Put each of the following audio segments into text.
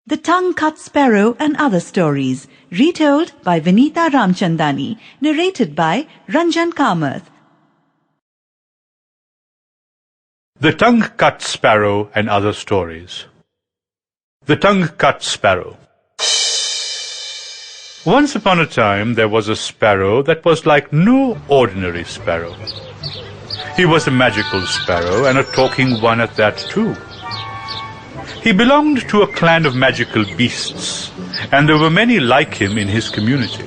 The Tongue-Cut Sparrow and Other Stories, retold by Vinitha Ramchandani, narrated by Ranjan Kamath. The Tongue-Cut Sparrow and Other Stories. The Tongue-Cut Sparrow. Once upon a time there was a sparrow that was like no ordinary sparrow. He was a magical sparrow, and a talking one at that too. He belonged to a clan of magical beasts, and there were many like him in his community.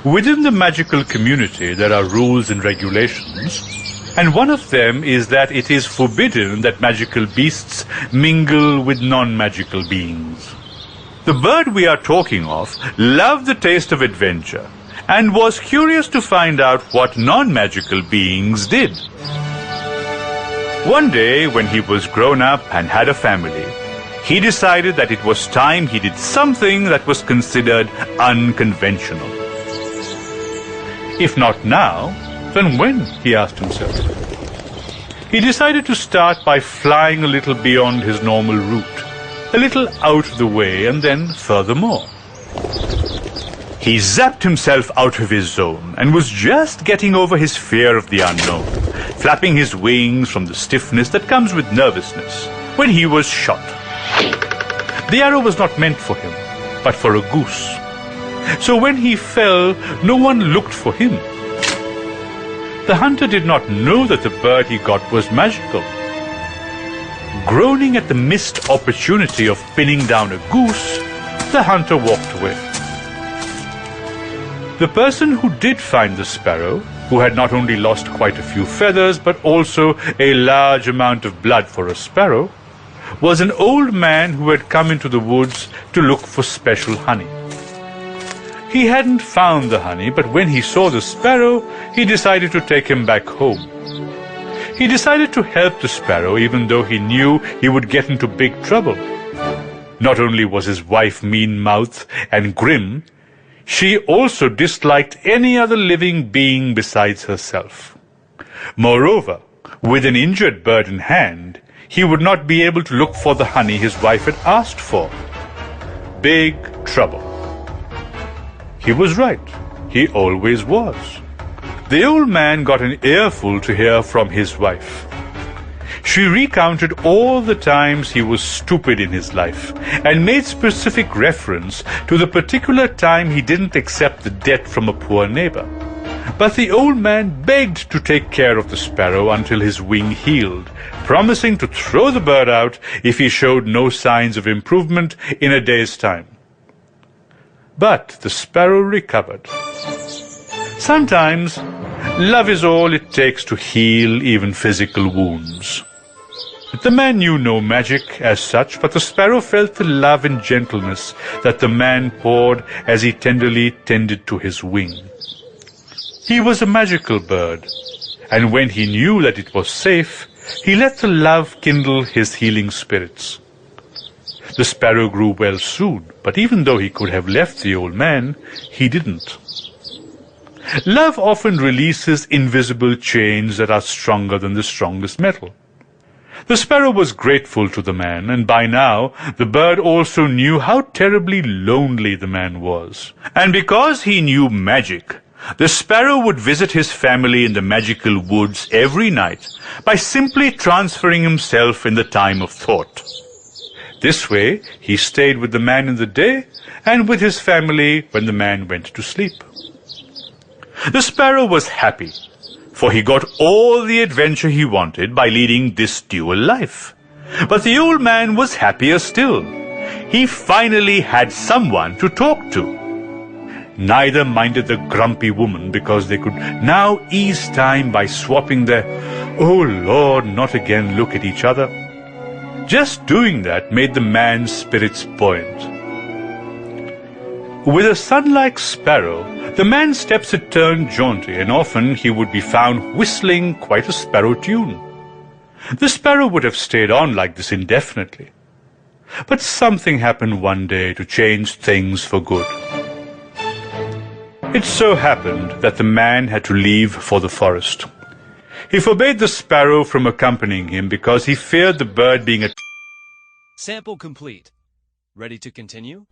Within the magical community there are rules and regulations, and one of them is that it is forbidden that magical beasts mingle with non-magical beings. The bird we are talking of loved the taste of adventure, and was curious to find out what non-magical beings did. One day, when he was grown up and had a family, he decided that it was time he did something that was considered unconventional. If not now, then when, he asked himself. He decided to start by flying a little beyond his normal route, a little out of the way, and then furthermore. He zapped himself out of his zone and was just getting over his fear of the unknown, flapping his wings from the stiffness that comes with nervousness, when he was shot. The arrow was not meant for him, but for a goose. So when he fell, no one looked for him. The hunter did not know that the bird he got was magical. Groaning at the missed opportunity of pinning down a goose, the hunter walked away. The person who did find the sparrow, who had not only lost quite a few feathers, but also a large amount of blood for a sparrow, was an old man who had come into the woods to look for special honey. He hadn't found the honey, but when he saw the sparrow, he decided to take him back home. He decided to help the sparrow, even though he knew he would get into big trouble. Not only was his wife mean-mouthed and grim, she also disliked any other living being besides herself. Moreover, with an injured bird in hand, he would not be able to look for the honey his wife had asked for. Big trouble. He was right. He always was. The old man got an earful to hear from his wife. She recounted all the times he was stupid in his life, and made specific reference to the particular time he didn't accept the debt from a poor neighbor. But the old man begged to take care of the sparrow until his wing healed, promising to throw the bird out if he showed no signs of improvement in a day's time. But the sparrow recovered. Sometimes, love is all it takes to heal even physical wounds. The man knew no magic as such, but the sparrow felt the love and gentleness that the man poured as he tenderly tended to his wing. He was a magical bird, and when he knew that it was safe, he let the love kindle his healing spirits. The sparrow grew well soon, but even though he could have left the old man, he didn't. Love often releases invisible chains that are stronger than the strongest metal. The sparrow was grateful to the man, and by now the bird also knew how terribly lonely the man was. And because he knew magic, the sparrow would visit his family in the magical woods every night by simply transferring himself in the time of thought. This way he stayed with the man in the day and with his family when the man went to sleep. The sparrow was happy, for he got all the adventure he wanted by leading this dual life. But the old man was happier still. He finally had someone to talk to. Neither minded the grumpy woman, because they could now ease time by swapping their "Oh Lord, not again" look at each other. Just doing that made the man's spirits buoyant. With a son-like sparrow, the man's steps had turned jaunty, and often he would be found whistling quite a sparrow tune. The sparrow would have stayed on like this indefinitely. But something happened one day to change things for good. It so happened that the man had to leave for the forest. He forbade the sparrow from accompanying him because he feared the bird being Sample complete. Ready to continue?